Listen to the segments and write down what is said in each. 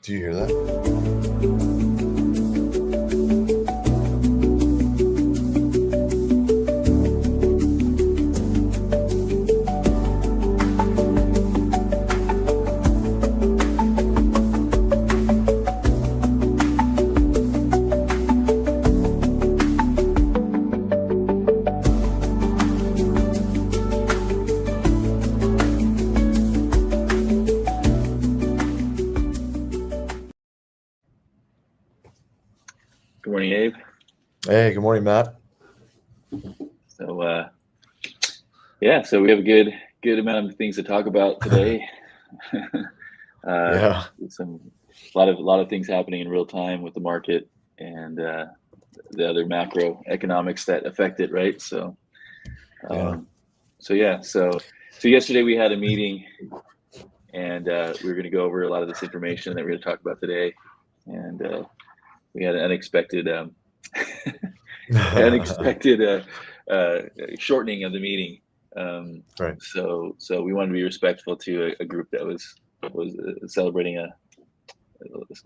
Do you hear that? Good morning, Abe. Hey, good morning, Matt. So, so we have a good amount of things to talk about today. uh, Yeah, a lot of things happening in real time with the market and the other macroeconomics that affect it, right? yeah, Um, so yesterday we had a meeting, and we were going to go over a lot of this information that we're going to talk about today, and we had an unexpected unexpected shortening of the meeting. right. So we wanted to be respectful to a group that was celebrating a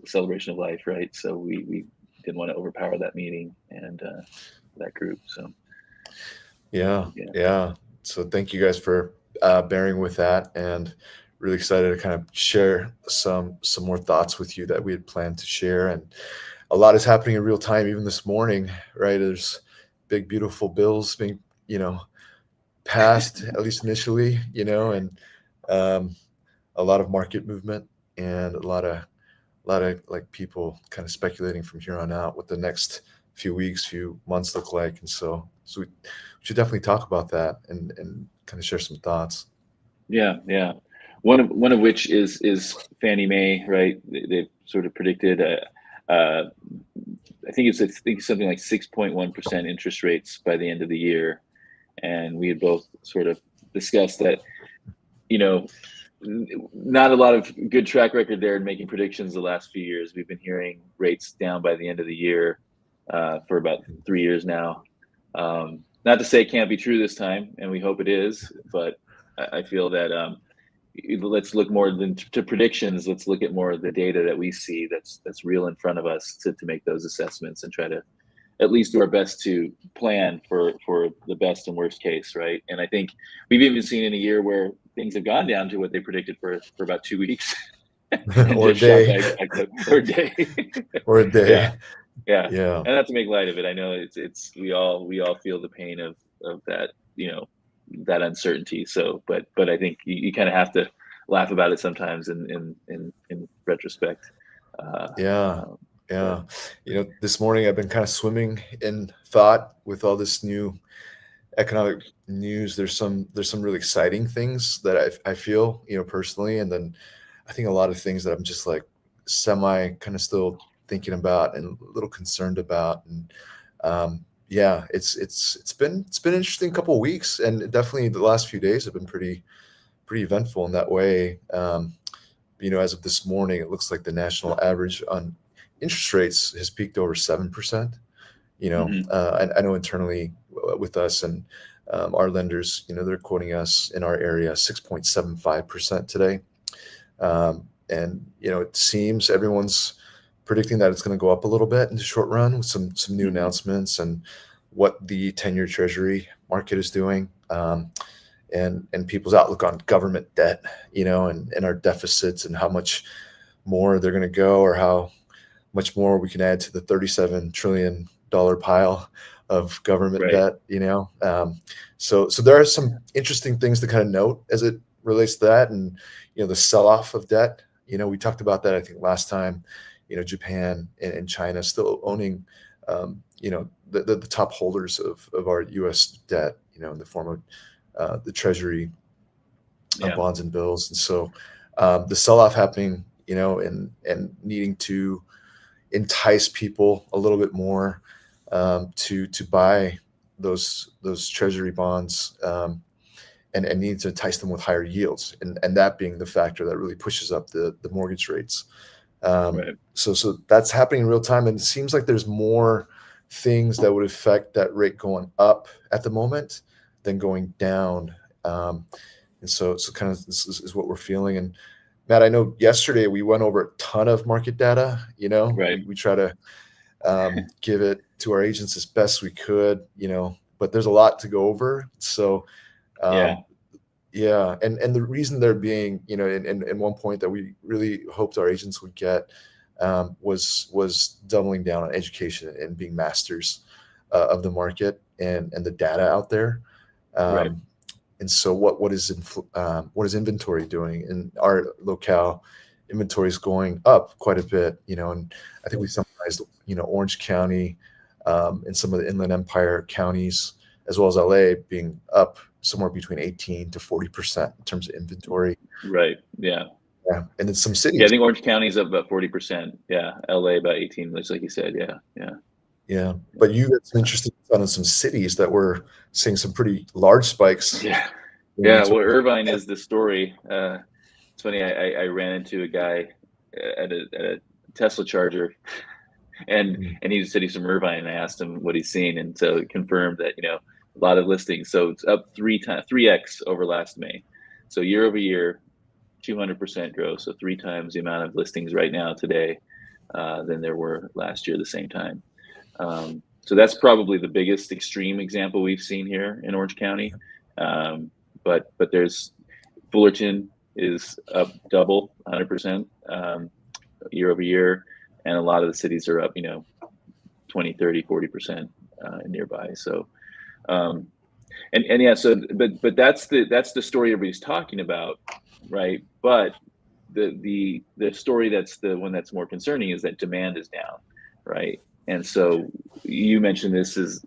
celebration of life, right? So we didn't want to overpower that meeting and that group. So Yeah, yeah, yeah. So thank you guys for bearing with that, and really excited to kind of share some more thoughts with you that we had planned to share. And a lot is happening in real time, even this morning, right? There's big, beautiful bills being, passed, at least initially, and um, a lot of market movement and a lot of like people kind of speculating from here on out what the next few weeks, few months look like. And so we should definitely talk about that and kind of share some thoughts. yeah. One of which is Fannie Mae, right? They've sort of predicted I think something like 6.1% interest rates by the end of the year, and we had both sort of discussed that, you know, not a lot of good track record there in making predictions the last few years. We've been hearing rates down by the end of the year for about 3 years now. Not to say it can't be true this time, and we hope it is, but I feel that let's look more than to predictions. Let's look at more of the data that we see that's real in front of us to make those assessments and try to at least do our best to plan for the best and worst case, right? And I think we've even seen in a year where things have gone down to what they predicted for about 2 weeks and Or a just shot day, back up for a day. or a Yeah, day. yeah. Yeah, And not to make light of it, I know it's we all feel the pain of that, that uncertainty. So, but I think you kind of have to laugh about it sometimes in retrospect. Uh, yeah, um, but yeah. This morning I've been kind of swimming in thought with all this new economic news. There's some really exciting things that I feel, personally, and then I think a lot of things that I'm just like semi kind of still thinking about and a little concerned about. And yeah, it's been an interesting couple of weeks, and definitely the last few days have been pretty eventful in that way. As of this morning, it looks like the national average on interest rates has peaked over 7%. mhm. And I know internally with us and our lenders, they're quoting us in our area 6.75% today. And it seems everyone's predicting that it's going to go up a little bit in the short run with some new Mhm. announcements and what the 10-year Treasury market is doing, and people's outlook on government debt, and our deficits and how much more they're going to go, or how much more we can add to the $37 trillion pile of government Right. debt. So there are some interesting things to kind of note as it relates to that, and the sell-off of debt. We talked about that, I think, last time. Japan and China still owning the top holders of our U.S. debt, in the form of the Treasury Yeah. bonds and bills. And so the sell-off happening, and needing to entice people a little bit more to buy those treasury bonds, and need to entice them with higher yields, and that being the factor that really pushes up the mortgage rates. Right. So that's happening in real time, and it seems like there's more things that would affect that rate going up at the moment than going down. And so kind of this is what we're feeling. And Matt, I know yesterday we went over a ton of market data. Right. We try to give it to our agents as best we could, but there's a lot to go over. So, Yeah. um, yeah, and the reason there being, and one point that we really hoped our agents would get was doubling down on education and being masters of the market and the data out there. Right. Um, and so, what is inventory doing in our locale? Inventory is going up quite a bit, and I think we summarized, Orange County and some of the Inland Empire counties, as well as LA, being up somewhere between 18 to 40% in terms of inventory. Right. Yeah. Yeah, and in some Yeah. I cities, think Orange County's up about 40%. Yeah. LA about 18, just like you said. Yeah. Yeah. yeah. But you got some interesting on in some cities that were seeing some pretty large spikes Yeah. in Yeah. Well, inventory. Irvine is the story. It's funny. I ran into a guy at a Tesla charger, and he said he's from Irvine, and I asked him what he's seen, and so it confirmed that a lot of listings. So it's up 3x over last May. So year over year, 200% growth. So 3 times the amount of listings right now today than there were last year the same time. So that's probably the biggest extreme example we've seen here in Orange County. But there's Fullerton is up double, 100% year over year, and a lot of the cities are up 20, 30, 40% nearby. So and yeah, so but that's the story everybody's talking about, right? But the story that's the one that's more concerning is that demand is down, right? And so you mentioned this is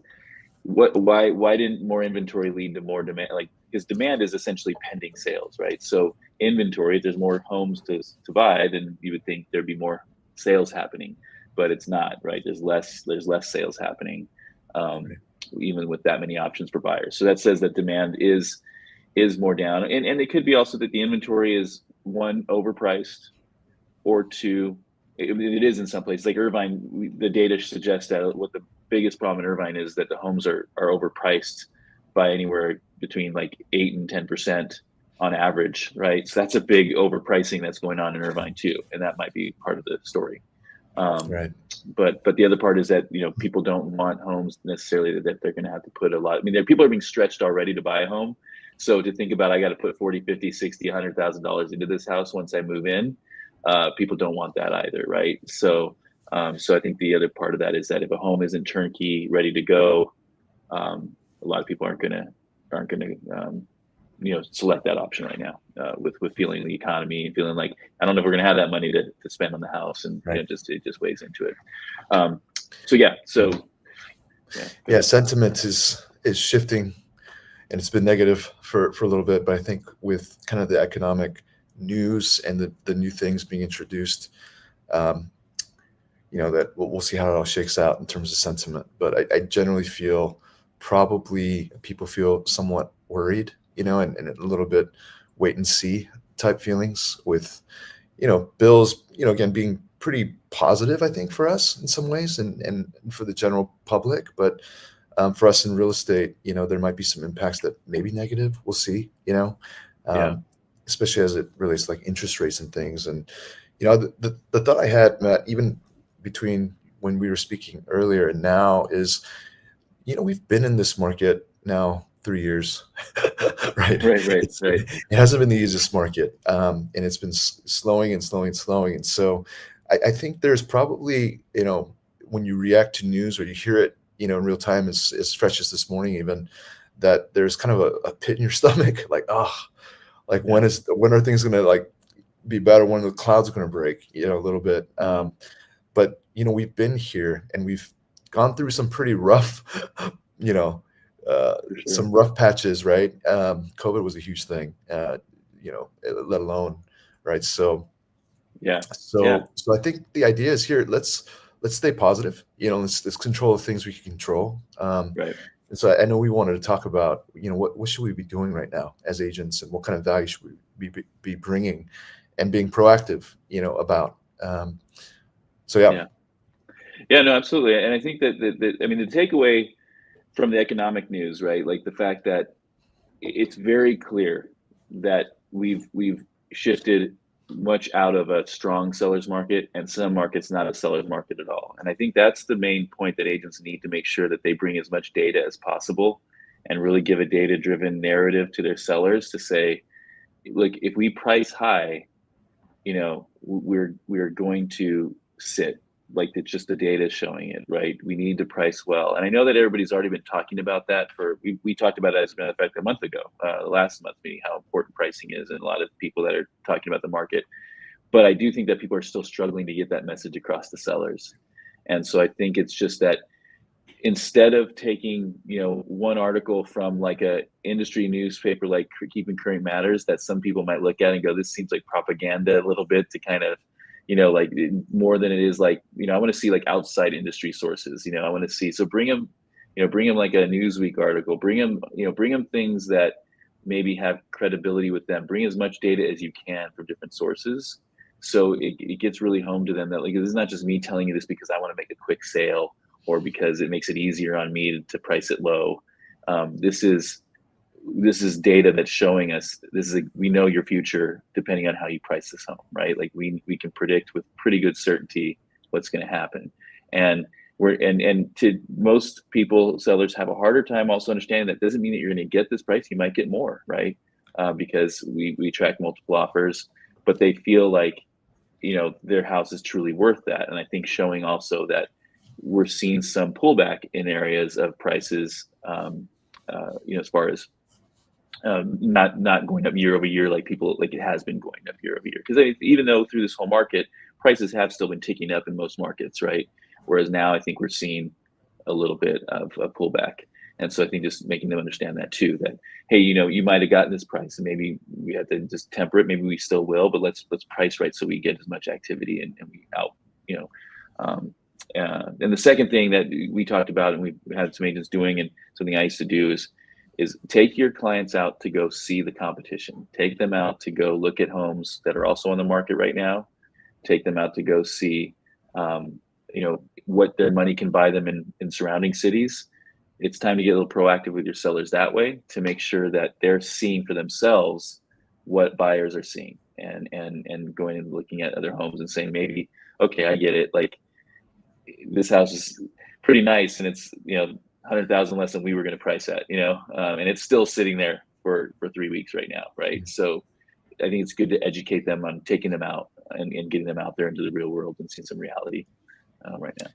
why didn't more inventory lead to more demand? Like, because demand is essentially pending sales, right? So inventory, if there's more homes to buy, then you would think there'd be more sales happening, but it's not, right? There's less sales happening, um, Right. even with that many options for buyers. So that says that demand is more down, and it could be also that the inventory is, one, overpriced, or two, it is in some places like Irvine. The data suggests that what the biggest problem in Irvine is that the homes are overpriced by anywhere between like 8 and 10% on average, right? So that's a big overpricing that's going on in Irvine too, and that might be part of the story. Um, Right. but the other part is that people don't want homes necessarily that they're going to have to put a lot. I mean, people are being stretched already to buy a home, so to think about, I got to put 40, 50, 60, $100,000 into this house once I move in, people don't want that either, right? So I think the other part of that is that if a home isn't turnkey, ready to go, a lot of people aren't gonna select that option right now, with feeling the economy and feeling like, I don't know if we're gonna have that money to spend on the house, and Right. it just weighs into it. So yeah, yeah, Yeah, sentiment is shifting, and it's been negative for a little bit, but I think with kind of the economic news and the new things being introduced, um, that we'll see how it all shakes out in terms of sentiment. But I generally feel probably people feel somewhat worried, and a little bit wait and see type feelings with, bills, again, being pretty positive, I think, for us in some ways, and for the general public. But for us in real estate, there might be some impacts that may be negative. We'll see, yeah, um, especially as it relates to like interest rates and things. And, the thought I had, Matt, even between when we were speaking earlier and now is, we've been in this market now 3 years, right? right, right, It's, right, it hasn't been the easiest market, and it's been slowing and slowing and slowing. And so I think there's probably, when you react to news or you hear it, in real time, as fresh as this morning, even, that there's kind of a pit in your stomach, like, oh, like yeah, when are things going to like be better? When are the clouds going to break, a little bit. mhm, But we've been here and we've gone through some pretty rough, you know, for sure, some rough patches, right? COVID was a huge thing, let alone, right? So, yeah, yeah, so I think the idea is here. Let's stay positive. Let's control the things we can control. right. And so I know we wanted to talk about, what should we be doing right now as agents, and what kind of value should we be bringing, and being proactive, about. So yeah. Yeah, yeah, no, absolutely. And I think that I mean, the takeaway from the economic news, right? Like the fact that it's very clear that we've shifted much out of a strong seller's market, and some markets not a seller's market at all. And I think that's the main point, that agents need to make sure that they bring as much data as possible and really give a data-driven narrative to their sellers to say, like, if we price high, we're going to sit, like, it's just the data is showing it, right? We need to price well. And I know that everybody's already been talking about that we talked about it, as a matter of fact, a month ago, last month meeting, how important pricing is, and a lot of people that are talking about the market. But I do think that people are still struggling to get that message across to sellers. And so I think it's just that, instead of taking, one article from like a industry newspaper like Keeping Current Matters, that some people might look at and go, this seems like propaganda a little bit, to kind of, like, more than it is, like, I want to see like outside industry sources. I want to see, so bring them, bring them like a Newsweek article, bring them things that maybe have credibility with them, bring as much data as you can from different sources. So it gets really home to them that, like, this is not just me telling you this because I want to make a quick sale, or because it makes it easier on me to price it low. This is data that's showing us, we know your future depending on how you price this home, right? Like, we can predict with pretty good certainty what's going to happen. And to most people, sellers have a harder time also understanding that doesn't mean that you're going to get this price. You might get more, right? Because we track multiple offers, but they feel like, their house is truly worth that. And I think showing also that we're seeing some pullback in areas of prices, as far as not going up year over year like it has been going up year over year. Because even though through this whole market, prices have still been ticking up in most markets, right? Whereas now I think we're seeing a little bit of a pullback. And so I think just making them understand that too, that, hey, you might have gotten this price and maybe we had to just temper it. Maybe we still will, but let's price right so we get as much activity and we out, and the second thing that we talked about and we've had some agents doing, and something I used to do, is take your clients out to go see the competition. Take them out to go look at homes that are also on the market right now. Take them out to go see, what their money can buy them in surrounding cities. It's time to get a little proactive with your sellers that way, to make sure that they're seeing for themselves what buyers are seeing, and going and looking at other homes and saying, maybe, okay, I get it. Like, this house is pretty nice and it's, 100,000 less than we were going to price at, and it's still sitting there for 3 weeks right now. Right. So I think it's good to educate them on taking them out and getting them out there into the real world and seeing some reality right now.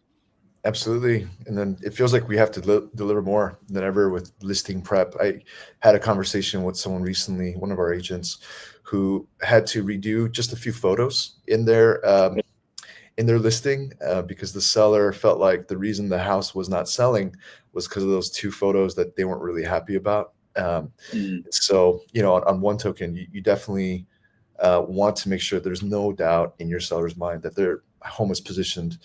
Absolutely. And then it feels like we have to deliver more than ever with listing prep. I had a conversation with someone recently, one of our agents, who had to redo just a few photos in their listing because the seller felt like the reason the house was not selling was because of those two photos that they weren't really happy about. So, on one token, you definitely want to make sure there's no doubt in your seller's mind that their home is positioned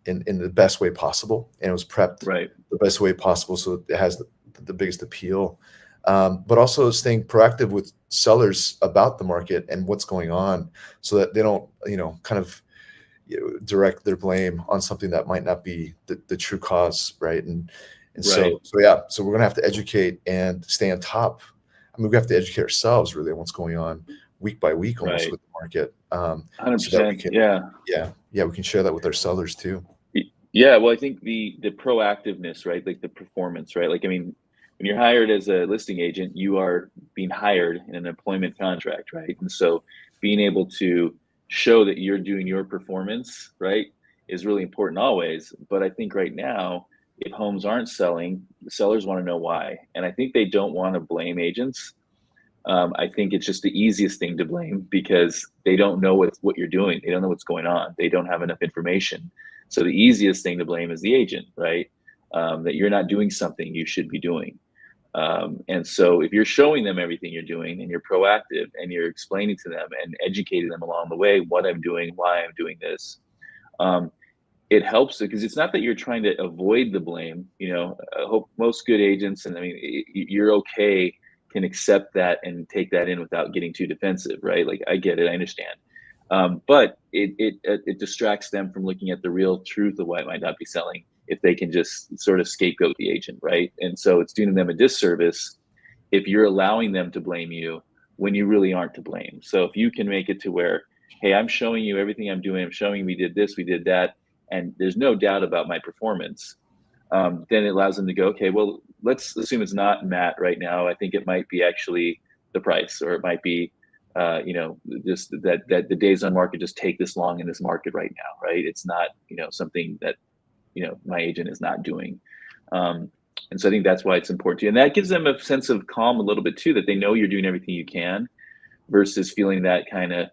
in the best way possible, and it was prepped right the best way possible, so it has the biggest appeal. But also staying proactive with sellers about the market and what's going on, so that they don't, kind of direct their blame on something that might not be the true cause, right? And right so we're gonna have to educate and stay on top. I mean, we have to educate ourselves really on what's going on week by week, almost, right with the market, so that we 100%. can, we can share that with our sellers too. Yeah, well, I think the proactiveness, right? Like the performance, right? Like, I mean, when you're hired as a listing agent, you are being hired in an employment contract, right? And so being able to show that you're doing your performance, right, is really important always. But I think right now, if homes aren't selling, the sellers want to know why. And I think they don't want to blame agents. I think it's just the easiest thing to blame, because they don't know what you're doing. They don't know what's going on. They don't have enough information. So the easiest thing to blame is the agent, right? That you're not doing something you should be doing. And so if you're showing them everything you're doing and you're proactive and you're explaining to them and educating them along the way what I'm doing, why I'm doing this, it helps, because it's not that you're trying to avoid the blame. I hope most good agents, and I mean, you're okay, can accept that and take that in without getting too defensive, right? Like, I get it, I understand. But it distracts them from looking at the real truth of why it might not be selling, if they can just sort of scapegoat the agent, right? And so it's doing them a disservice if you're allowing them to blame you when you really aren't to blame. So if you can make it to where hey, I'm showing you everything I'm doing. I'm showing we did this, we did that, and there's no doubt about my performance. Then it allows them to go, okay, well, let's assume it's not Matt right now. I think it might be actually the price, or it might be, just that the days on market just take this long in this market right now, right? It's not, something that, my agent is not doing. And so I think that's why it's important to, and that gives them a sense of calm a little bit too, that they know you're doing everything you can, versus feeling that kind of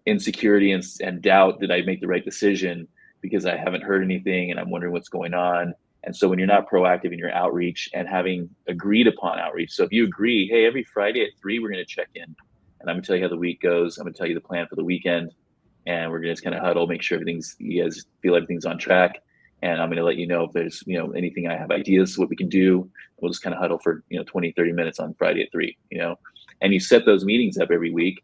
insecurity and doubt. Did I make the right decision? Because I haven't heard anything and I'm wondering what's going on. And so when you're not proactive in your outreach and having agreed upon outreach, so if you agree, hey, every Friday at 3, we're going to check in and I'm going to tell you how the week goes. I'm going to tell you the plan for the weekend, and we're going to just kind of huddle, make sure you guys feel everything's on track. And I'm going to let you know if there's, anything, I have ideas, what we can do. We'll just kind of huddle for, 20, 30 minutes on Friday at 3, and you set those meetings up every week.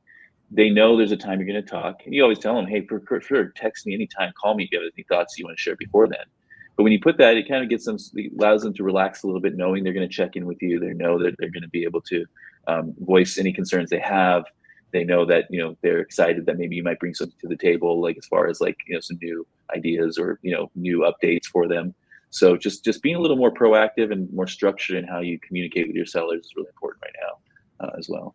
They know there's a time you're going to talk, and you always tell them, hey, for sure, text me anytime, call me if you have any thoughts you want to share before then. But when you put that, it kind of allows them to relax a little bit, knowing they're going to check in with you. They know that they're going to be able to voice any concerns they have. They know that, they're excited that maybe you might bring something to the table, like as far as like, some new ideas or, new updates for them. So just being a little more proactive and more structured in how you communicate with your sellers is really important right now, as well.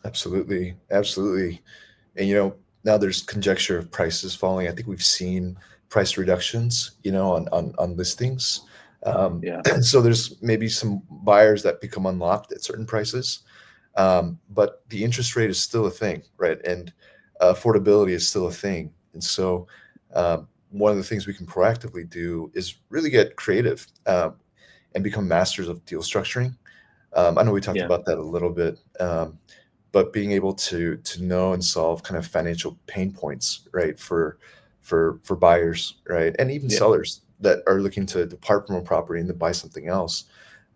Absolutely, absolutely. And now there's conjecture of prices falling. I think we've seen price reductions, on listings. Yeah. And so there's maybe some buyers that become unlocked at certain prices. But the interest rate is still a thing, right? And affordability is still a thing. And so one of the things we can proactively do is really get creative, and become masters of deal structuring. I know we talked Yeah. about that a little bit, but being able to know and solve kind of financial pain points, right, for buyers, right, and even Yeah. sellers that are looking to depart from a property and to buy something else,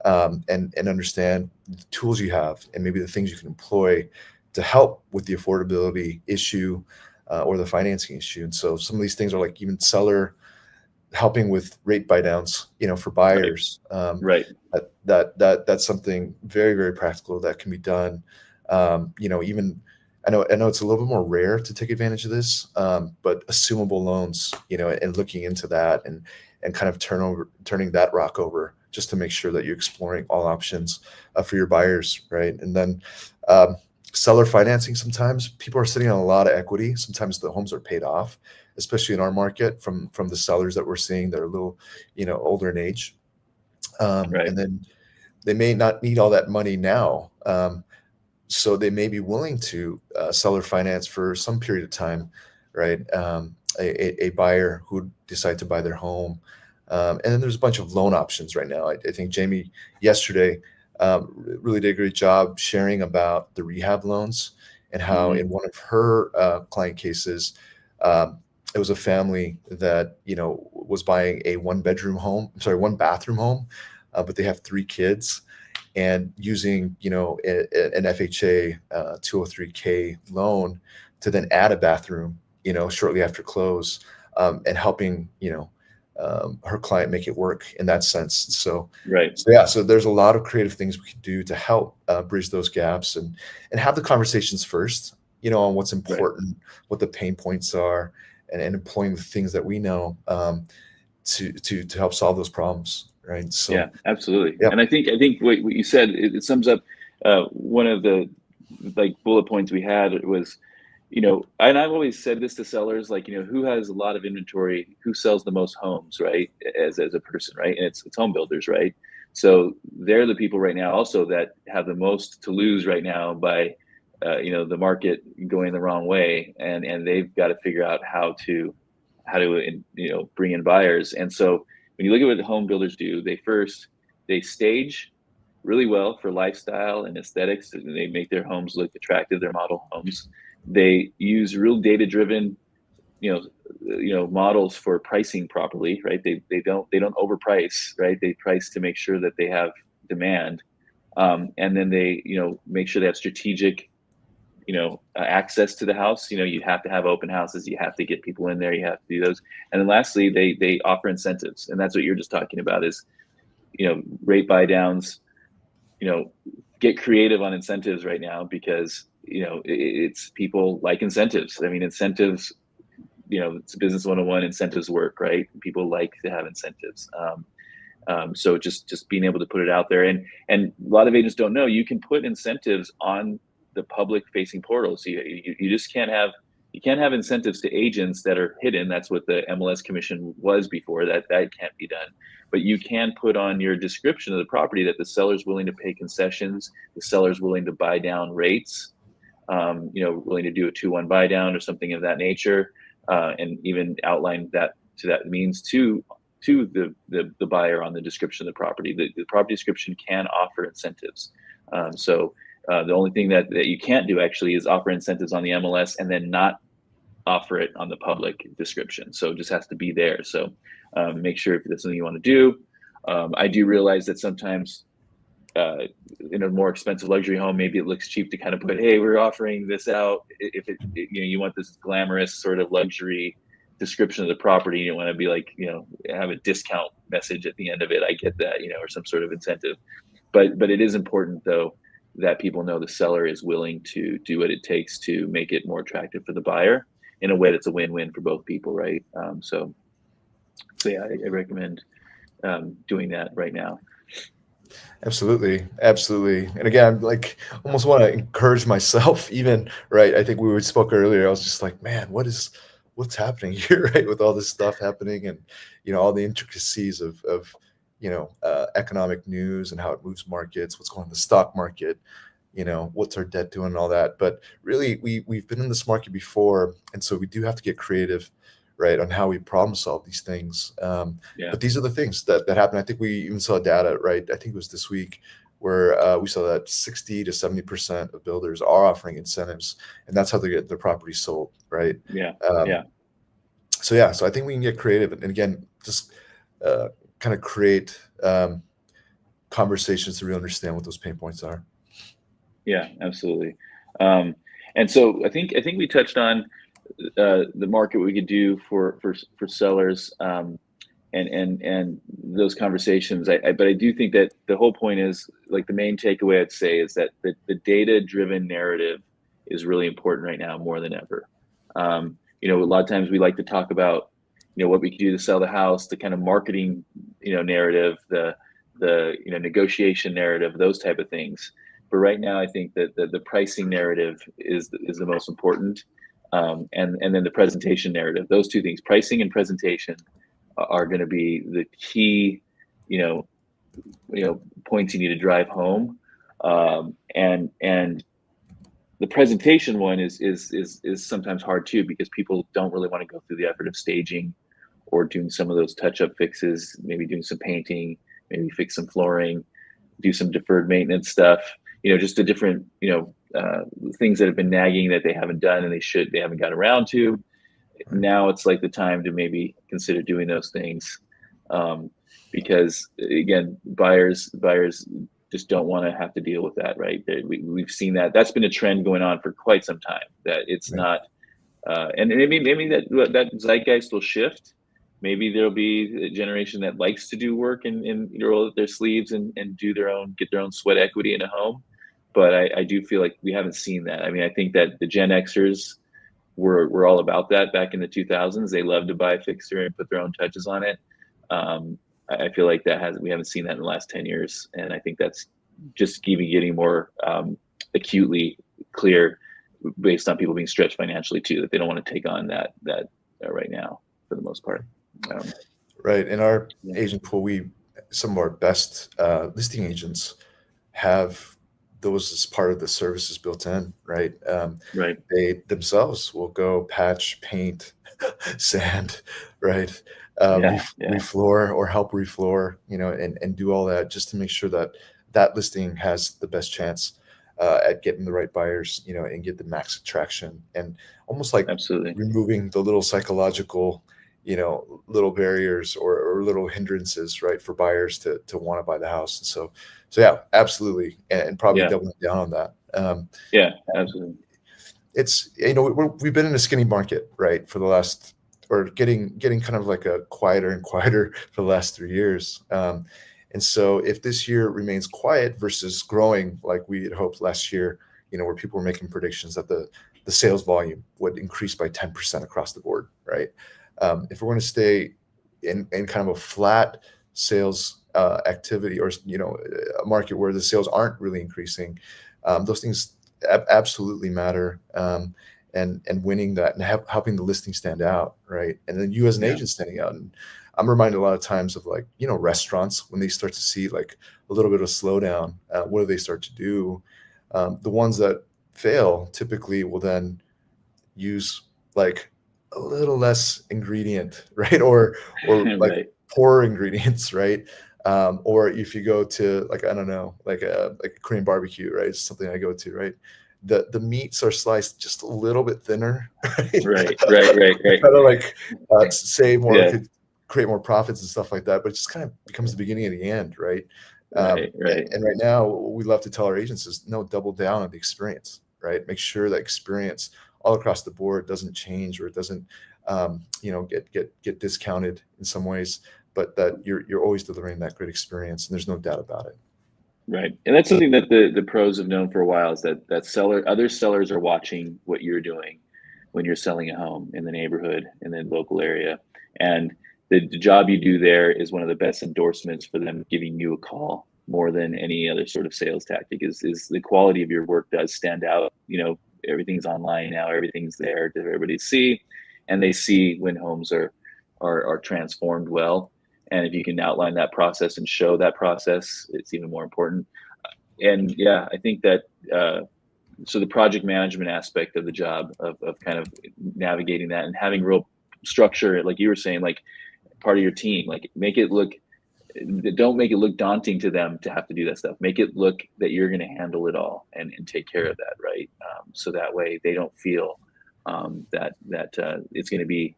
and understand the tools you have and maybe the things you can employ to help with the affordability issue, or the financing issue. And so some of these things are like even seller helping with rate buy downs, for Right. buyers. Right. That's something very, very practical that can be done. Even I know it's a little bit more rare to take advantage of this, but assumable loans, and looking into that and kind of turning that rock over just to make sure that you're exploring all options for your buyers, right? And then um, seller financing. Sometimes people are sitting on a lot of equity. Sometimes the homes are paid off, especially in our market from the sellers that we're seeing that are a little, older in age, Right. and then they may not need all that money now. So they may be willing to seller finance for some period of time, right? A buyer who would decide to buy their home. And then there's a bunch of loan options right now. I think Jamie yesterday really did a great job sharing about the rehab loans and how Hmm. in one of her client cases, um, it was a family that was buying a one bathroom home, but they have 3 kids, and using an FHA 203K loan to then add a bathroom shortly after close, and helping her client make it work in that sense. Right. So there's a lot of creative things we can do to help bridge those gaps, and have the conversations first, on what's Right. important, what the pain points are, and employing the things that we know, to help solve those problems, right? Yeah, So absolutely. yeah. And I think what you said, it sums up one of the like bullet points we had was, and I've always said this to sellers, like, who has a lot of inventory, who sells the most homes, right? As a person, right? And it's home builders, right? So they're the people right now also that have the most to lose right now by, the market going the wrong way, and they've got to figure out how to bring in buyers. And so when you look at what the home builders do, they stage really well for lifestyle and aesthetics. They make their homes look attractive, their model homes. They use real data driven, models for pricing properly, right? They don't overprice, right? They price to make sure that they have demand, and then they make sure they have strategic access to the house. You have to have open houses, you have to get people in there, you have to do those. And then lastly, they offer incentives, and that's what you're just talking about is rate buy downs. you know get creative on incentives right now, because it's people like incentives. I mean, incentives, it's business 101, incentives work, right? People like to have incentives. So just being able to put it out there, and a lot of agents don't know you can put incentives on the public facing portal. So you just can't have incentives to agents that are hidden. That's what the MLS commission was before. That can't be done. But you can put on your description of the property that the seller's willing to pay concessions, the seller's willing to buy down rates, willing to do a 2-1 buy down or something of that nature, and even outline that means to the buyer on the description of the property. The property description can offer incentives. The only thing that you can't do actually is offer incentives on the MLS and then not offer it on the public description. So it just has to be there. So make sure if that's something you want to do. I do realize that sometimes in a more expensive luxury home, maybe it looks cheap to kind of put, hey, we're offering this out. If you want this glamorous sort of luxury description of the property, you don't want to be like, have a discount message at the end of it. I get that, or some sort of incentive, but it is important though that people know the seller is willing to do what it takes to make it more attractive for the buyer in a way that's a win-win for both people, right? So yeah, I recommend doing that right now. Absolutely. Absolutely. And again, like almost want to encourage myself even, right? I think we spoke earlier. I was just like, man, what's happening here, right? With all this stuff happening and, all the intricacies of economic news and how it moves markets, what's going on in the stock market, what's our debt doing and all that. But really we've been in this market before. And so we do have to get creative, right, on how we problem solve these things. But these are the things that happen. I think we even saw data, right? I think it was this week where we saw that 60 to 70% of builders are offering incentives, and that's how they get their properties sold, right? So I think we can get creative and again, just kind of create conversations to really understand what those pain points are. Yeah, absolutely. And so I think we touched on the market we could do for sellers, and those conversations. But I do think that the whole point is, like, the main takeaway I'd say is that the data driven narrative is really important right now more than ever. A lot of times we like to talk about what we can do to sell the house, the kind of marketing narrative, the negotiation narrative, those type of things. But right now, I think that the pricing narrative is the most important, and then the presentation narrative. Those two things, pricing and presentation, are going to be the key, points you need to drive home. And the presentation one is sometimes hard too, because people don't really want to go through the effort of staging or doing some of those touch-up fixes, maybe doing some painting, maybe fix some flooring, do some deferred maintenance stuff. Just the different, things that have been nagging that they haven't done and they haven't got around to. Now it's like the time to maybe consider doing those things, because again, buyers just don't want to have to deal with that, right? We've seen that's been a trend going on for quite some time. That it's not, and maybe that zeitgeist will shift. Maybe there'll be a generation that likes to do work and roll up their sleeves and get their own sweat equity in a home. But I do feel like we haven't seen that. I mean, I think that the Gen Xers were all about that back in the 2000s. They loved to buy a fixer and put their own touches on it. I feel like we haven't seen that in the last 10 years. And I think that's just getting more acutely clear based on people being stretched financially too, that they don't want to take on that right now for the most part. Right. In our agent pool, some of our best listing agents have those as part of the services built in, right? Right. They themselves will go patch, paint, sand, right? Refloor or help refloor, and do all that just to make sure that listing has the best chance at getting the right buyers, and get the max attraction, and almost like absolutely removing the little psychological, little barriers or little hindrances, right, for buyers to want to buy the house. And so yeah, absolutely, and probably doubling down on that. Absolutely. It's we've been in a skinny market, right, for the last, or getting kind of like a quieter and quieter for the last 3 years. And so if this year remains quiet versus growing like we had hoped last year, where people were making predictions that the sales volume would increase by 10% across the board, right? If we're going to stay in kind of a flat sales activity, or a market where the sales aren't really increasing, those things absolutely matter. And winning that and helping the listing stand out, right? And then you as an agent standing out. And I'm reminded a lot of times of like, restaurants, when they start to see like a little bit of a slowdown, what do they start to do? The ones that fail typically will then use like a little less ingredient, right? Or like Right. poor ingredients, right? Or if you go to like, I don't know, like a Korean barbecue, right? It's something I go to, right? The meats are sliced just a little bit thinner, right? Right. To kind of like save more, Yeah. could create more profits and stuff like that. But it just kind of becomes the beginning of the end, right? Right. And right now, what we love to tell our agents is no, double down on the experience, right? Make sure that experience all across the board doesn't change, or it doesn't, get discounted in some ways, but that you're always delivering that great experience, and there's no doubt about it. Right. And that's something that the pros have known for a while, is that other sellers are watching what you're doing when you're selling a home in the neighborhood, in the local area. And the job you do there is one of the best endorsements for them giving you a call, more than any other sort of sales tactic. Is the quality of your work does stand out. Everything's online now, everything's there to everybody to see, and they see when homes are transformed well. And if you can outline that process and show that process, it's even more important. And yeah, I think that so the project management aspect of the job, of kind of navigating that and having real structure, like you were saying, like part of your team, like don't make it look daunting to them to have to do that stuff. Make it look that you're going to handle it all and take care of that, right? So that way they don't feel that it's going to be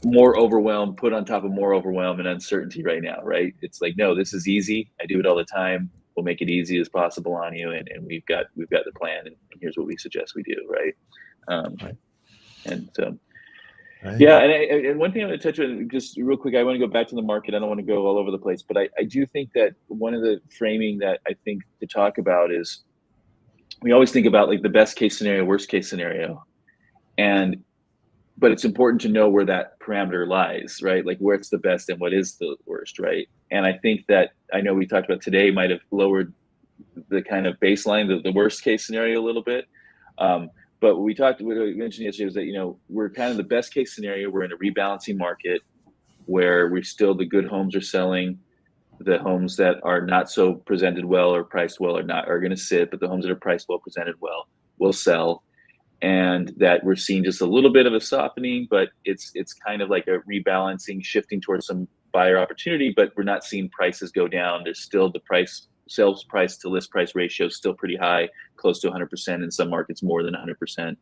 more overwhelmed, put on top of more overwhelm and uncertainty right now, right? It's like, no, this is easy. I do it all the time. We'll make it easy as possible on you, and we've got the plan, and here's what we suggest we do, right? Right. And so, Right. yeah, and one thing I'm going to touch on just real quick. I want to go back to the market. I don't want to go all over the place, but I do think that one of the framing that I think to talk about is, we always think about like the best case scenario, worst case scenario, but it's important to know where that parameter lies, right? Like where it's the best and what is the worst, right? And I think that, I know we talked about today, might have lowered the kind of baseline, the worst case scenario a little bit. But what we mentioned yesterday was that, we're kind of the best case scenario. We're in a rebalancing market where the good homes are selling. The homes that are not so presented well or priced well are going to sit, but the homes that are priced well, presented well, will sell. And that we're seeing just a little bit of a softening, but it's kind of like a rebalancing, shifting towards some buyer opportunity, but we're not seeing prices go down. There's still the sales price to list price ratio is still pretty high, close to 100%, in some markets more than 100%.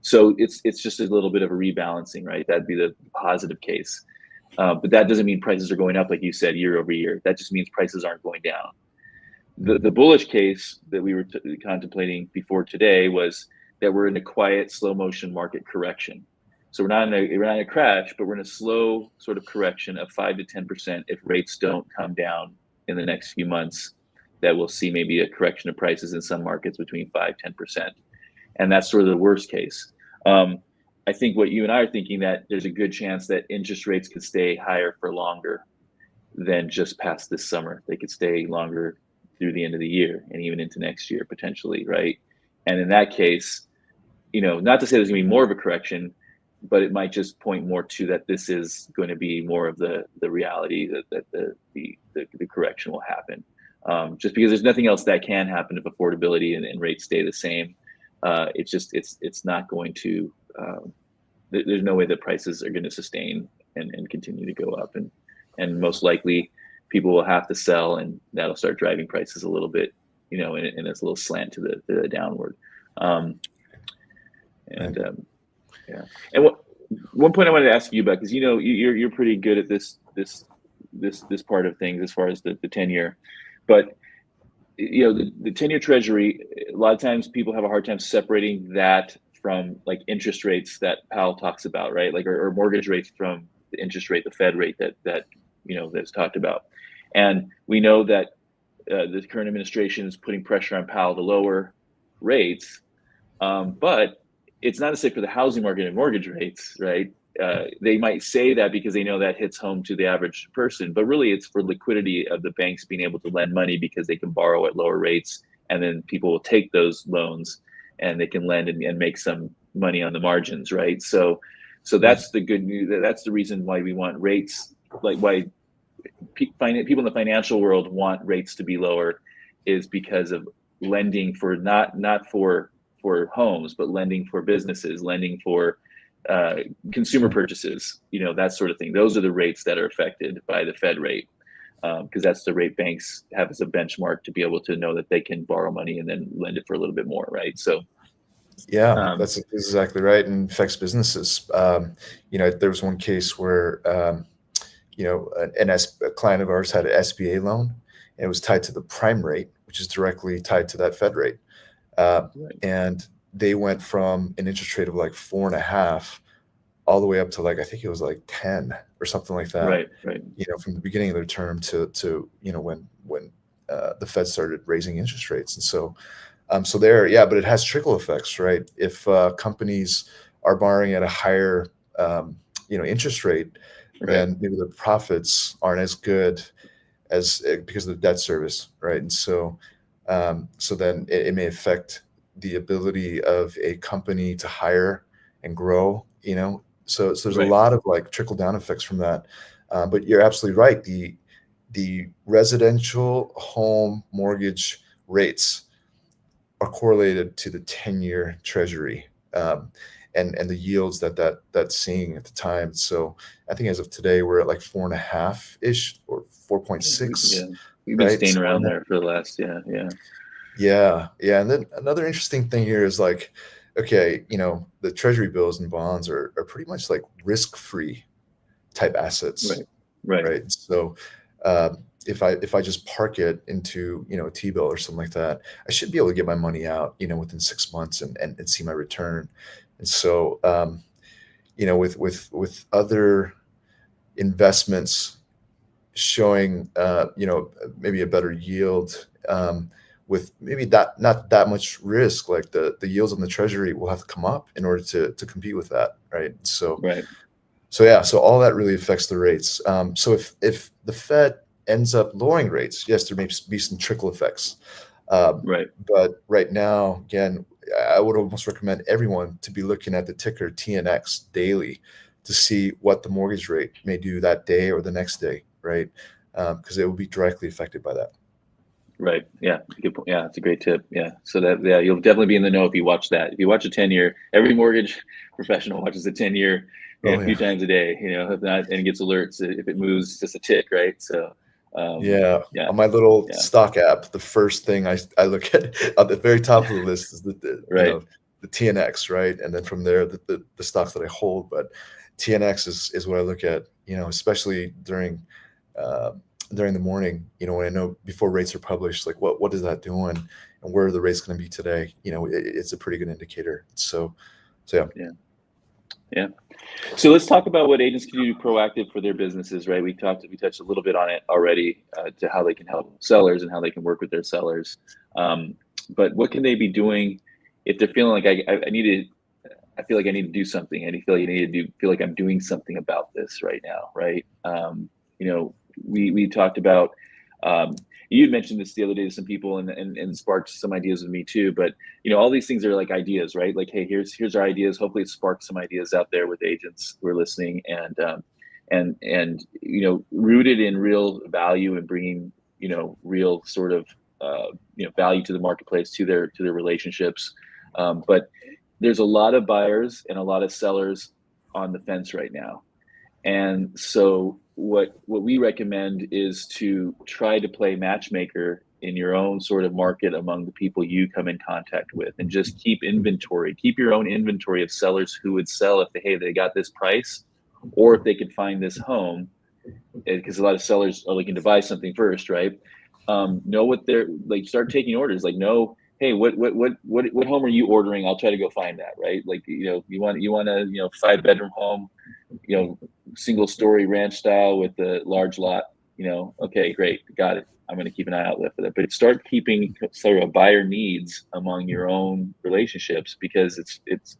So it's just a little bit of a rebalancing, right? That'd be the positive case. But that doesn't mean prices are going up, like you said, year over year. That just means prices aren't going down. The bullish case that we were contemplating before today was that we're in a quiet, slow motion market correction. So we're not in a crash, but we're in a slow sort of correction of 5 to 10%. If rates don't come down in the next few months, that we'll see maybe a correction of prices in some markets between 5-10%. And that's sort of the worst case. I think what you and I are thinking, that there's a good chance that interest rates could stay higher for longer than just past this summer. They could stay longer through the end of the year and even into next year potentially, right? And in that case, not to say there's going to be more of a correction, but it might just point more to that this is going to be more of the reality, that the correction will happen. Just because there's nothing else that can happen if affordability and rates stay the same. It's not going to. There's no way that prices are going to sustain and continue to go up, and most likely people will have to sell, and that'll start driving prices a little bit, in this little slant to the downward. Yeah. And one point I wanted to ask you about, because you're pretty good at this part of things as far as the 10-year, but the 10-year Treasury, a lot of times people have a hard time separating that from like interest rates that Powell talks about, right? Like or mortgage rates from the interest rate, the Fed rate that's talked about. And we know that the current administration is putting pressure on Powell to lower rates, but it's not to say for the housing market and mortgage rates, right? They might say that because they know that hits home to the average person, but really it's for liquidity of the banks being able to lend money because they can borrow at lower rates, and then people will take those loans and they can lend and make some money on the margins, right? So Right. that's the good news. That's the reason why we want rates, like why people in the financial world want rates to be lower, is because of lending for not for homes, but lending for businesses, lending for consumer purchases, that sort of thing. Those are the rates that are affected by the Fed rate, because that's the rate banks have as a benchmark to be able to know that they can borrow money and then lend it for a little bit more, right? So, Yeah, um, that's exactly right, and affects businesses. There was one case where a client of ours had an SBA loan, and it was tied to the prime rate, which is directly tied to that Fed rate. Uh, right, and they went from an interest rate of like 4.5 all the way up to like I think it was like 10 or something like that. right, right, From the beginning of their term to when the Fed started raising interest rates, and so there, yeah, but it has trickle effects, right? If companies are borrowing at a higher interest rate, right, then maybe the profits aren't as good as because of the debt service, right? And so then it may affect the ability of a company to hire and grow. So there's a right, lot of like trickle down effects from that. But you're absolutely right. The residential home mortgage rates are correlated to the 10-year treasury, and the yields that's seeing at the time. So I think as of today, we're at like 4.5 ish or yeah. 4.6, We've been right? staying Somewhere in around there. there for the last, yeah, yeah, Yeah, yeah. And then another interesting thing here is like, okay, the treasury bills and bonds are pretty much like risk-free type assets, right, right, right? So if I just park it into a T-bill or something like that, I should be able to get my money out within 6 months and see my return. And so with other investments showing maybe a better yield, with maybe that not that much risk, like the yields on the treasury will have to come up in order to compete with that, right? right, So yeah, so all that really affects the rates. So if the Fed ends up lowering rates, yes, there may be some trickle effects. right, But right now, again, I would almost recommend everyone to be looking at the ticker TNX daily to see what the mortgage rate may do that day or the next day, right? Because it will be directly affected by that. right. Yeah, good point. Yeah, it's a great tip. Yeah, so that, yeah, you'll definitely be in the know if you watch that. If you watch a 10-year, every mortgage professional watches a 10-year Oh a few yeah. times a day. If not, and gets alerts if it moves just a tick, right? So, Yeah, yeah, on my little yeah, stock app, the first thing I look at at the very top of the list is right, the TNX, right? And then from there, the stocks that I hold. But TNX is what I look at, especially uh, during the morning, when I know before rates are published, like what is that doing and where are the rates going to be today? It's a pretty good indicator. So yeah. yeah, yeah. So let's talk about what agents can do proactive for their businesses, right? We touched a little bit on it already, to how they can help sellers and how they can work with their sellers. But what can they be doing if they're feeling like I need to, I feel like I need to do something. I feel like I need to feel like I'm doing something about this right now, right? You know, we talked about, you had mentioned this the other day to some people, and sparked some ideas with me too. But all these things are like ideas, right? Like, hey, here's our ideas. Hopefully, it sparks some ideas out there with agents who are listening, and rooted in real value and bringing real sort of value to the marketplace, to their relationships. But there's a lot of buyers and a lot of sellers on the fence right now. And so what we recommend is to try to play matchmaker in your own sort of market among the people you come in contact with, and just keep inventory. Keep your own inventory of sellers who would sell if they got this price, or if they could find this home, because a lot of sellers are looking to buy something first, right? Know what they're like. Start taking orders. Like, know, hey, what home are you ordering? I'll try to go find that, right? Like, you want a 5-bedroom home, single story ranch style with a large lot. okay, great, got it. I'm going to keep an eye out for that. But start keeping sort of buyer needs among your own relationships, because it's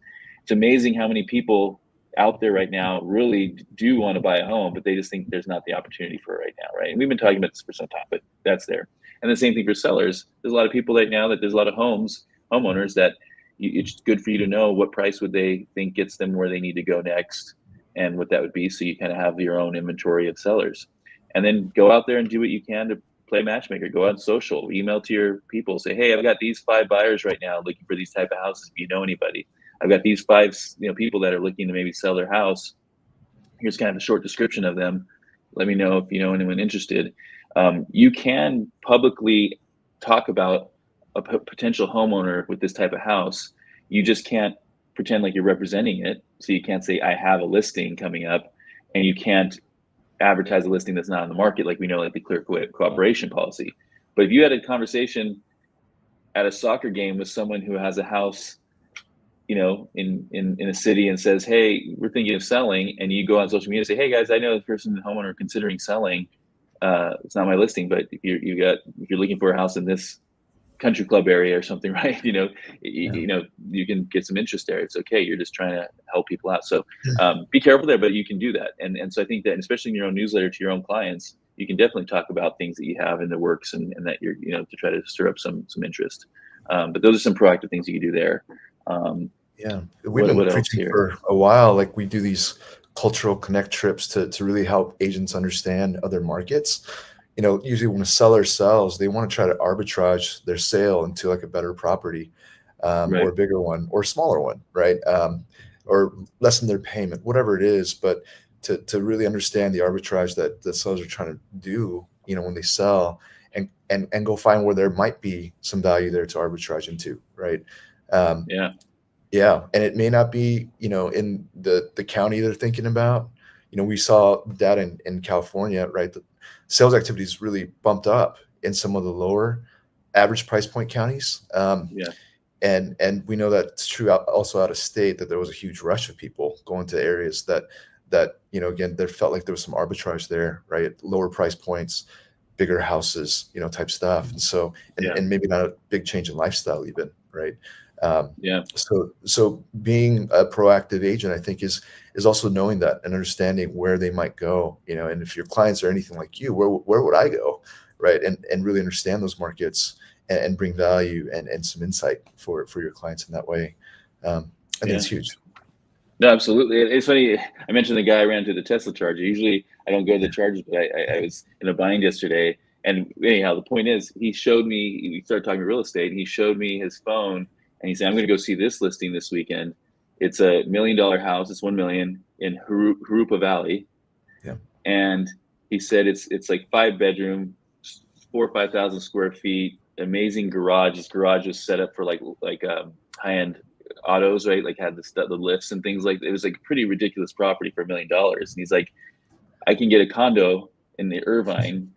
amazing how many people out there right now really do want to buy a home, but they just think there's not the opportunity for it right now, right? And we've been talking about this for some time, but that's there. And the same thing for sellers. There's a lot of people right now that there's a lot of homeowners that it's good for you to know what price would they think gets them where they need to go next, and what that would be, so you kind of have your own inventory of sellers. And then go out there and do what you can to play matchmaker. Go out on social, email to your people, say, hey, I've got these 5 buyers right now looking for these type of houses. If you know anybody, I've got these 5 people that are looking to maybe sell their house. Here's kind of a short description of them. Let me know if you know anyone interested. You can publicly talk about a potential homeowner with this type of house. You just can't pretend like you're representing it. So you can't say, I have a listing coming up, and you can't advertise a listing that's not on the market, like we know, like the clear cooperation policy. But if you had a conversation at a soccer game with someone who has a house, in a city, and says, hey, we're thinking of selling, and you go on social media and say, hey guys, I know this person, the homeowner, considering selling. It's not my listing, but if you're looking for a house in this country club area or something, right? You can get some interest there. It's okay. You're just trying to help people out. So be careful there, but you can do that. And so I think that, especially in your own newsletter to your own clients, you can definitely talk about things that you have in the works, and that you're, to try to stir up some interest. But those are some proactive things you can do there. Yeah, we've been what else preaching here? for a while. Like, we do these cultural connect trips to really help agents understand other markets. Usually when a seller sells, they want to try to arbitrage their sale into like a better property, or Right. a bigger one, or a smaller one, right? Or lessen their payment, whatever it is. But to really understand the arbitrage that the sellers are trying to do, when they sell, and go find where there might be some value there to arbitrage into, right? Um, Yeah. yeah, and it may not be, in the county they're thinking about. We saw that in California, right? The sales activities really bumped up in some of the lower average price point counties. Yeah. And we know that's true also out of state, that there was a huge rush of people going to areas that again, there felt like there was some arbitrage there, right? Lower price points, bigger houses, type stuff. And so, Yeah. and maybe not a big change in lifestyle even, right? Um, Yeah. so being a proactive agent, I think, is also knowing that and understanding where they might go, and if your clients are anything like you, where would I go, right? And really understand those markets, and bring value and some insight for your clients in that way. I think it's huge. No, absolutely. It's funny. I mentioned the guy I ran to the Tesla charger. Usually I don't go to the chargers, but I was in a bind yesterday. And anyhow, the point is, he showed me, we started talking real estate, and he showed me his phone, and he said, I'm going to go see this listing this weekend. It's a $1 million house. It's 1 million in Harupa Valley. Yeah. And he said, it's like 5-bedroom, 5,000 square feet, amazing garage. His garage was set up for like high-end autos, right? Like had the lifts and things like that. It was like a pretty ridiculous property for $1 million. And he's like, I can get a condo in the Irvine,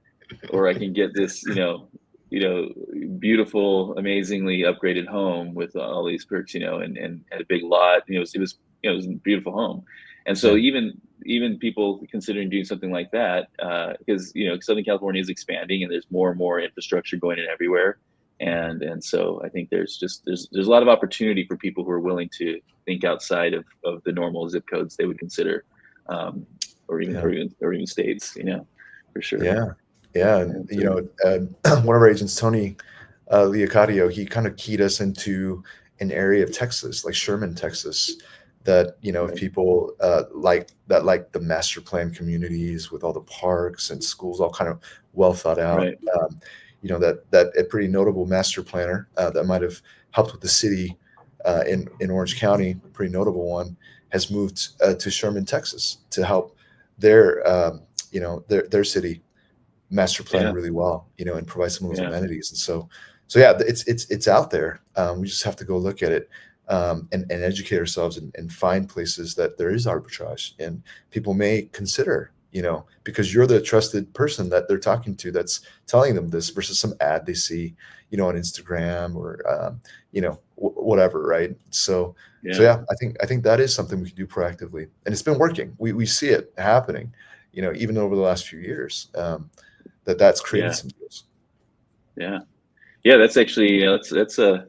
or I can get this, beautiful, amazingly upgraded home with all these perks, and a big lot. It was a beautiful home. And so even people considering doing something like that, because Southern California is expanding, and there's more and more infrastructure going in everywhere. And so I think there's a lot of opportunity for people who are willing to think outside of the normal zip codes they would consider, or even states, for sure. Yeah. And one of our agents, Tony Leocadio, he kind of keyed us into an area of Texas, like Sherman, Texas, that if people like the master plan communities with all the parks and schools all kind of well thought out. Right. That a pretty notable master planner that might have helped with the city in Orange County, a pretty notable one, has moved to Sherman, Texas, to help their their city master plan really well, and provide some of those amenities. And so yeah, it's out there. We just have to go look at it, and educate ourselves, and find places that there is arbitrage, and people may consider, because you're the trusted person that they're talking to, that's telling them this, versus some ad they see, on Instagram, or whatever, right? So yeah, I think that is something we can do proactively, and it's been working. We see it happening, even over the last few years. that's created Yeah. some deals. Yeah. Yeah. That's actually, that's a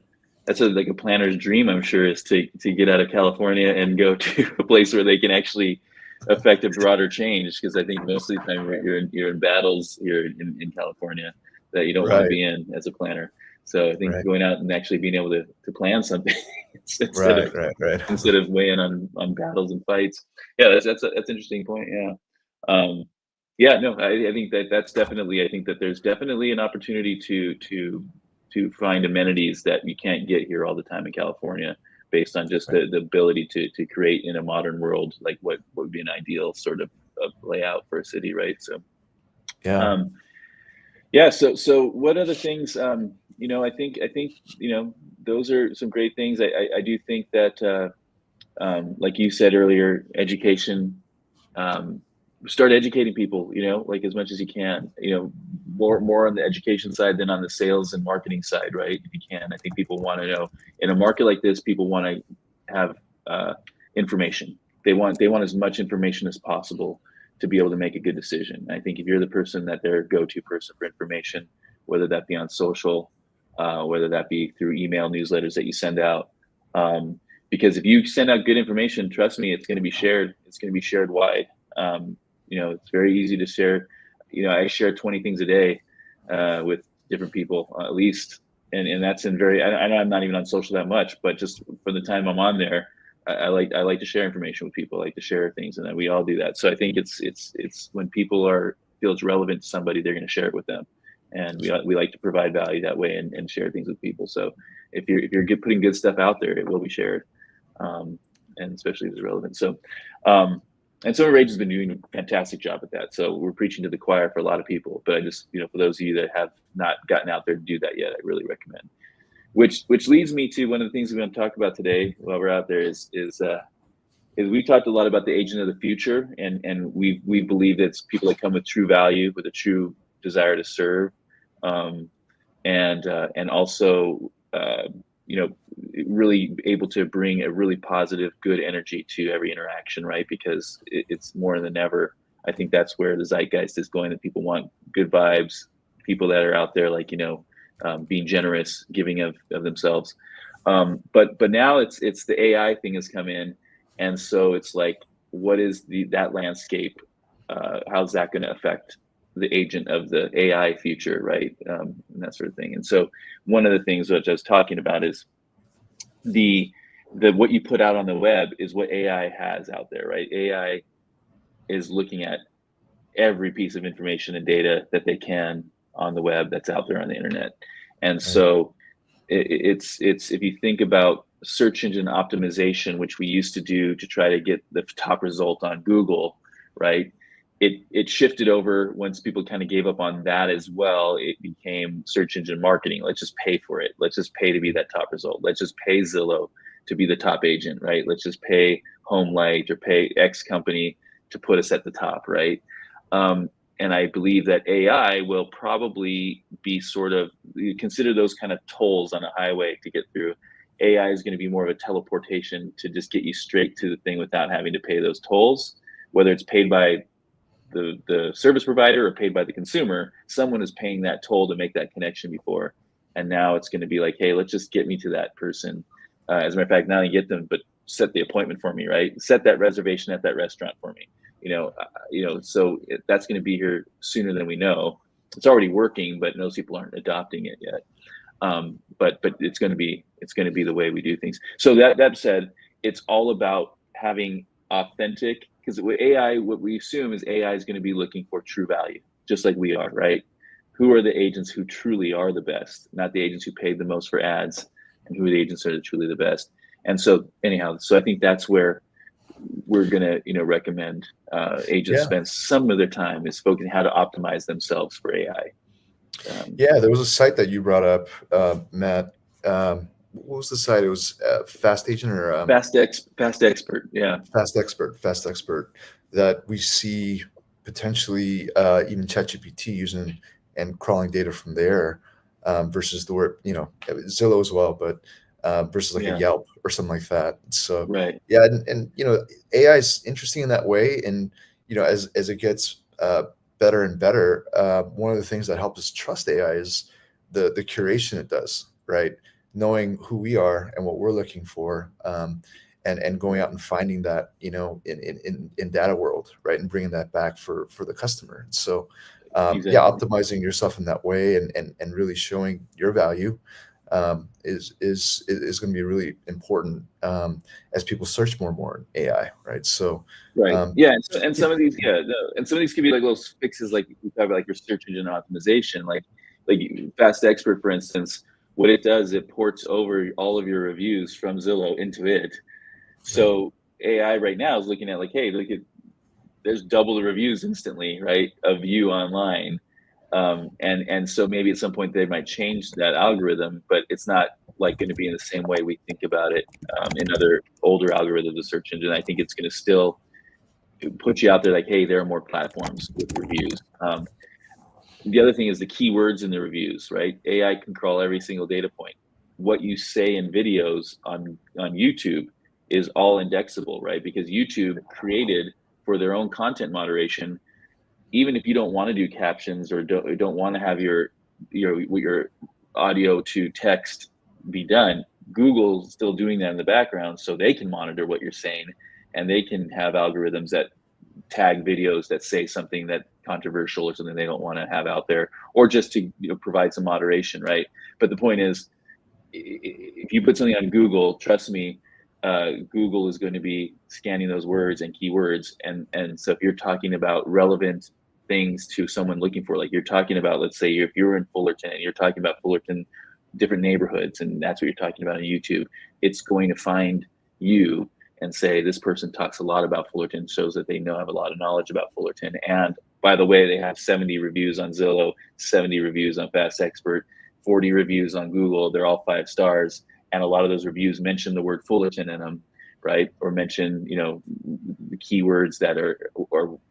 like a planner's dream, I'm sure, is to get out of California and go to a place where they can actually affect a broader change. Because I think most of the time you're in battles here in California that you don't want to Right, be in as a planner. So I think right, going out and actually being able to plan something instead of right. weighing on battles and fights. Yeah, that's an interesting point. Yeah. Um, yeah, no, I think that's definitely. I think that there's definitely an opportunity to find amenities that you can't get here all the time in California, based on just Right. the ability to create in a modern world, like what would be an ideal sort of layout for a city, right? So, Yeah, um, yeah. So what other things? I think those are some great things. I do think that, like you said earlier, education, um, start educating people, like as much as you can, more on the education side than on the sales and marketing side, right? If you can. I think people want to know, in a market like this, people want to have uh, information. They want as much information as possible to be able to make a good decision. I think if you're the person that their go-to person for information, whether that be on social, whether that be through email newsletters that you send out, um, because if you send out good information, trust me, it's going to be shared. It's going to be shared wide. um, it's very easy to share. I share 20 things a day with different people, at least. And that's in very, I know I'm not even on social that much, but just for the time I'm on there, I like to share information with people. I like to share things, and then we all do that. So I think it's when people feel it's relevant to somebody, they're going to share it with them. And we like to provide value that way, and share things with people. So if you're putting good stuff out there, it will be shared. um, and especially if it's relevant. So, um, and Summer Rage has been doing a fantastic job at that. So we're preaching to the choir for a lot of people. But I just, for those of you that have not gotten out there to do that yet, I really recommend. Which leads me to one of the things we're going to talk about today while we're out there is we talked a lot about the agent of the future, and we believe it's people that come with true value, with a true desire to serve, um, and also you know really able to bring a really positive, good energy to every interaction, right? Because it's more than ever. I think that's where the zeitgeist is going. That people want good vibes, people that are out there, like being generous, giving of themselves. But now it's the AI thing has come in, and so it's like, what is that landscape? How's that going to affect the agent of the AI future, right? And that sort of thing. And so one of the things which I was talking about is the what you put out on the web is what AI has out there, right? AI is looking at every piece of information and data that they can on the web that's out there on the internet. And right, so it's if you think about search engine optimization, which we used to do to try to get the top result on Google, right? It shifted over once people kind of gave up on that as well. It became search engine marketing. Let's just pay for it. Let's just pay to be that top result. Let's just pay Zillow to be the top agent, right? Let's just pay Homelight or pay X company to put us at the top, right? And I believe that AI will probably be sort of, you consider those kind of tolls on a highway to get through. AI is going to be more of a teleportation to just get you straight to the thing without having to pay those tolls, whether it's paid by the service provider or paid by the consumer. Someone is paying that toll to make that connection before, and now it's going to be like, hey, let's just get me to that person. As a matter of fact, now you get them, but set the appointment for me, right? Set that reservation at that restaurant for me. So that's going to be here sooner than we know. It's already working, but most people aren't adopting it yet. But it's going to be the way we do things. So that said, it's all about having authentic, because with AI, what we assume is AI is going to be looking for true value, just like we are, right? Who are the agents who truly are the best, not the agents who paid the most for ads, and who are the agents that are truly the best. And so anyhow, so I think that's where we're going to recommend agents yeah, spend some of their time is focusing how to optimize themselves for AI. yeah. There was a site that you brought up, Matt. What was the site? It was Fast Agent or Fast expert, yeah. Fast Expert, that we see potentially even ChatGPT using and crawling data from there, versus the word, Zillow as well, but versus like a Yeah, Yelp or something like that. So right. yeah, and AI is interesting in that way, and as it gets better and better, one of the things that helps us trust AI is the curation it does, right? Knowing who we are and what we're looking for, and going out and finding that, in data world, right, and bringing that back for the customer. So, yeah, Exactly. optimizing yourself in that way, and really showing your value, is going to be really important, as people search more and more in AI, right? So, Right. um, Yeah, and some of these, yeah, no, and some of these could be like little fixes, like we talk about, like your search engine optimization, like Fast Expert, for instance. What it does, it ports over all of your reviews from Zillow into it. right, So AI right now is looking at like, hey, look at there's double the reviews instantly, right, of you online. And so maybe at some point they might change that algorithm, but it's not like going to be in the same way we think about it in other older algorithms of search engine. I think it's going to still put you out there like, hey, there are more platforms with reviews. The other thing is the keywords in the reviews, right? AI can crawl every single data point. What you say in videos on YouTube is all indexable, right? Because YouTube created for their own content moderation, even if you don't want to do captions or don't want to have your audio to text be done, Google's still doing that in the background so they can monitor what you're saying, and they can have algorithms that tag videos that say something that controversial or something they don't want to have out there, or just to provide some moderation, right? But the point is, if you put something on Google, trust me, Google is going to be scanning those words and keywords, and so if you're talking about relevant things to someone looking for, like you're talking about, let's say if you're in Fullerton and you're talking about Fullerton, different neighborhoods, and that's what you're talking about on YouTube, it's going to find you and say this person talks a lot about Fullerton, shows that they know have a lot of knowledge about Fullerton, and by the way, they have 70 reviews on Zillow, 70 reviews on Fast Expert, 40 reviews on Google. They're all 5 stars. And a lot of those reviews mention the word Fullerton in them, right? Or mention, the keywords that are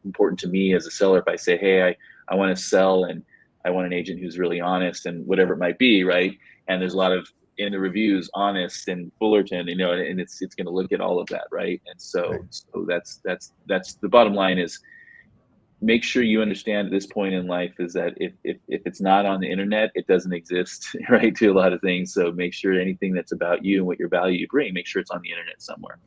important to me as a seller. If I say, hey, I want to sell and I want an agent who's really honest and whatever it might be, right? And there's a lot of in the reviews, honest and Fullerton, and it's going to look at all of that, right? And right, so that's the bottom line is make sure you understand at this point in life is that if it's not on the internet, it doesn't exist, right? To a lot of things. So make sure anything that's about you and what your value you bring, make sure it's on the internet somewhere.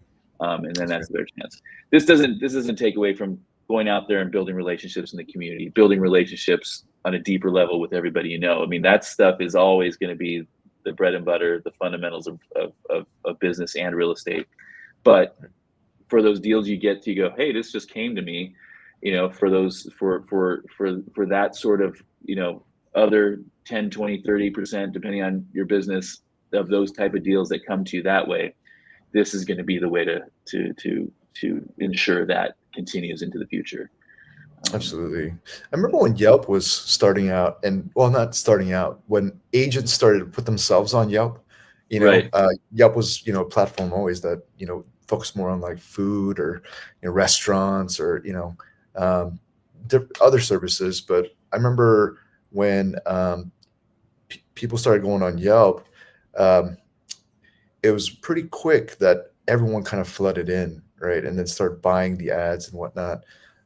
And then that's that's right, a better chance. This doesn't take away from going out there and building relationships in the community, building relationships on a deeper level with everybody you know. I mean, that stuff is always going to be the bread and butter, the fundamentals of business and real estate. But for those deals you get to go, hey, this just came to me, for those for that sort of, other 10, 20, 30%, depending on your business, of those type of deals that come to you that way, this is going to be the way to ensure that continues into the future. absolutely. I remember when Yelp was starting out, and well, not starting out, when agents started to put themselves on Yelp. Right. Yelp was, a platform always that, focused more on like food, or restaurants, or other services. But I remember when, people started going on Yelp, um, it was pretty quick that everyone kind of flooded in, right, and then started buying the ads and whatnot.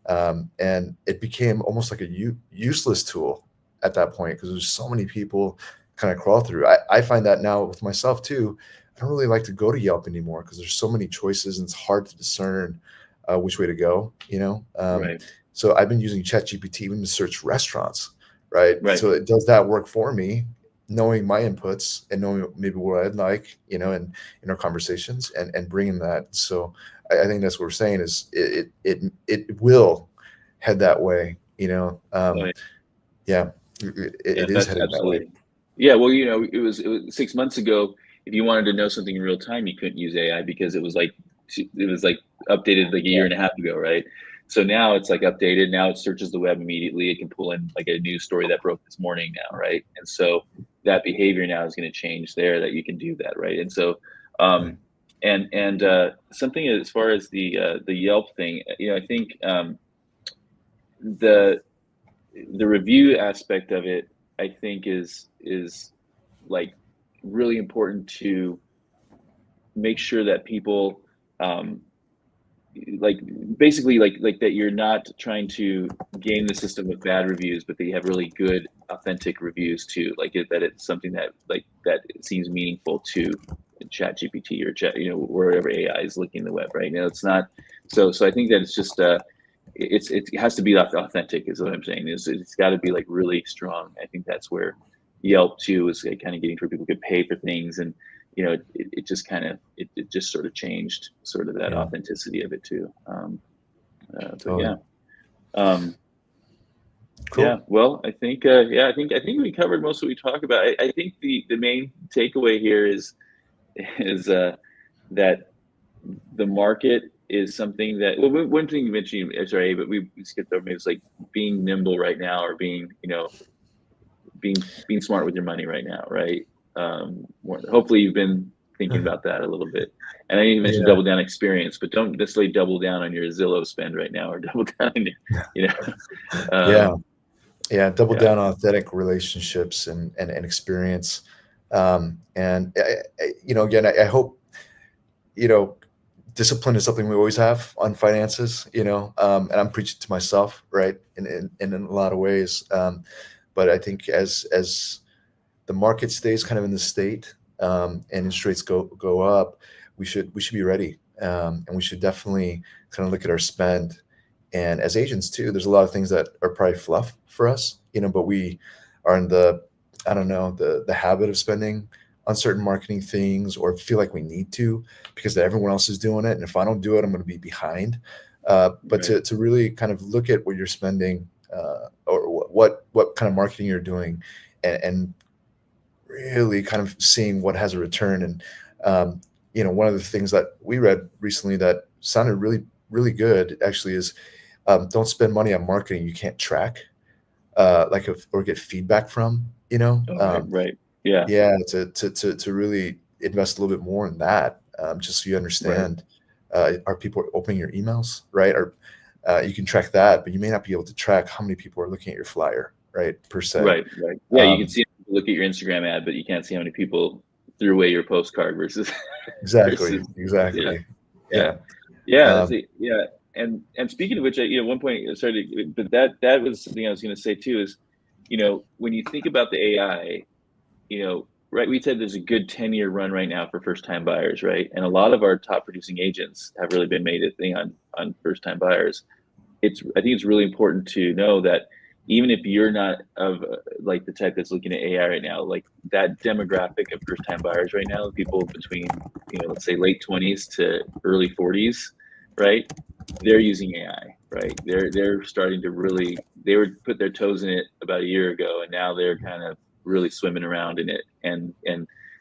And it became almost like a useless tool at that point, because there's so many people kind of crawl through. I find that now with myself too. I don't really like to go to Yelp anymore because there's so many choices and it's hard to discern, which way to go. Right. So I've been using ChatGPT even to search restaurants, right? Right. So it does that work for me, knowing my inputs and knowing maybe what I'd like, and in our conversations, and bringing that. So I think that's what we're saying is it will head that way. Oh, yeah. Yeah, Yeah, it is that's headed that way. absolutely. Yeah, well, it was 6 months ago. If you wanted to know something in real time, you couldn't use AI because it was like updated like a year and a half ago, right? So now it's like updated. Now it searches the web immediately. It can pull in like a news story that broke this morning now, right? And so that behavior now is going to change there that you can do that, right? And so, Right. something as far as the Yelp thing, I think the the review aspect of it, I think is like really important to make sure that people um, like basically like that you're not trying to game the system with bad reviews, but that you have really good authentic reviews too, like that it's something that that it seems meaningful to chat gpt or chat, wherever AI is looking the web right now. It's not so I think that it's just it has to be authentic is what I'm saying. It's got to be like really strong. I think that's where Yelp too is like kind of getting where people could pay for things, and it just kind of it just sort of changed sort of that Yeah. authenticity of it too. But Totally. yeah, um, Cool. yeah. Well, I think I think we covered most of what we talk about. I think the main takeaway here is that the market is something that, well, one thing you mentioned, sorry, but we skipped over, maybe it's like being nimble right now, or being being smart with your money right now, right? Hopefully you've been thinking about that a little bit. And I know you mentioned Yeah. double down experience, but don't necessarily double down on your Zillow spend right now, or double down on your, Yeah. um, Yeah. Double yeah, down on authentic relationships and experience. And again, I hope, you know, discipline is something we always have on finances, and I'm preaching to myself, right? In a lot of ways. But I think as the market stays kind of in the state, and interest rates go up, we should be ready, and we should definitely kind of look at our spend. And as agents too, there's a lot of things that are probably fluff for us, but we are in the, I don't know, the habit of spending on certain marketing things, or feel like we need to because everyone else is doing it, and if I don't do it, I'm going to be behind. But right, to really kind of look at what you're spending, or what kind of marketing you're doing, and really kind of seeing what has a return. And one of the things that we read recently that sounded really really good actually is, don't spend money on marketing you can't track, or get feedback from. all right, right, yeah, Yeah, to really invest a little bit more in that, just so you right, understand, are people opening your emails, right? Or you can track that, but you may not be able to track how many people are looking at your flyer, right, per se. right, right. Yeah, you can Um, see, look at your Instagram ad, but you can't see how many people threw away your postcard versus exactly, versus yeah, exactly. yeah. Yeah. Yeah, Um, yeah. And speaking of which, one point, sorry, but that was something I was going to say too. Is when you think about the AI, right? We said there's a good 10-year run right now for first time buyers, right? And a lot of our top producing agents have really been made a thing on first time buyers. I think it's really important to know that even if you're not of like the type that's looking at AI right now, like that demographic of first time buyers right now, people between, let's say late 20s to early 40s, right? They're using AI, right? They're starting to really, they were put their toes in it about a year ago, and now they're kind of really swimming around in it. And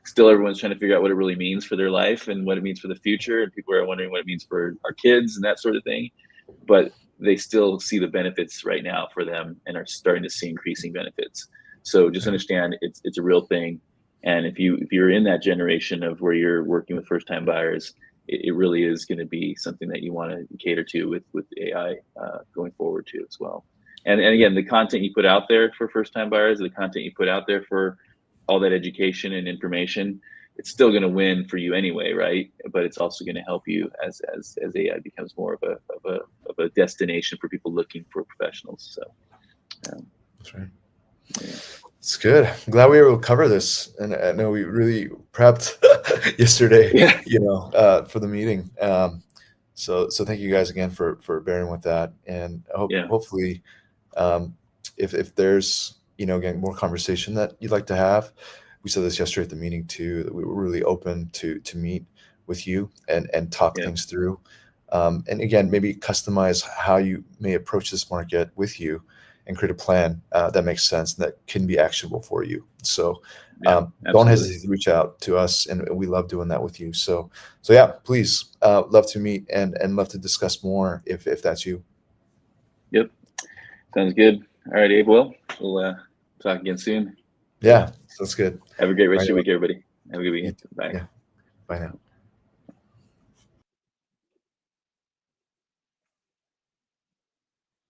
still everyone's trying to figure out what it really means for their life and what it means for the future. And people are wondering what it means for our kids and that sort of thing. But they still see the benefits right now for them and are starting to see increasing benefits. So just understand it's a real thing. And if you're in that generation of where you're working with first time buyers, it really is going to be something that you want to cater to with AI going forward too as well. And again, the content you put out there for first time buyers, the content you put out there for all that education and information, it's still going to win for you anyway, right? But it's also going to help you as AI becomes more of a destination for people looking for professionals. So that's right. yeah, It's good. I'm glad we were able to cover this, and I know we really prepped yesterday, yeah, for the meeting. So thank you guys again for bearing with that, and yeah, hopefully, um, if there's again more conversation that you'd like to have, we said this yesterday at the meeting too, that we were really open to meet with you and talk yeah, things through, and again maybe customize how you may approach this market with you, and create a plan that makes sense and that can be actionable for you. So yeah, don't absolutely. hesitate to reach out to us, and we love doing that with you. So yeah, please, love to meet and love to discuss more if that's you. Yep, sounds good. All right, Abe. Well, we'll talk again soon. Yeah, sounds good. Have a great All rest right, of your week, everybody. Have a good you weekend. too. Bye. Yeah, bye now.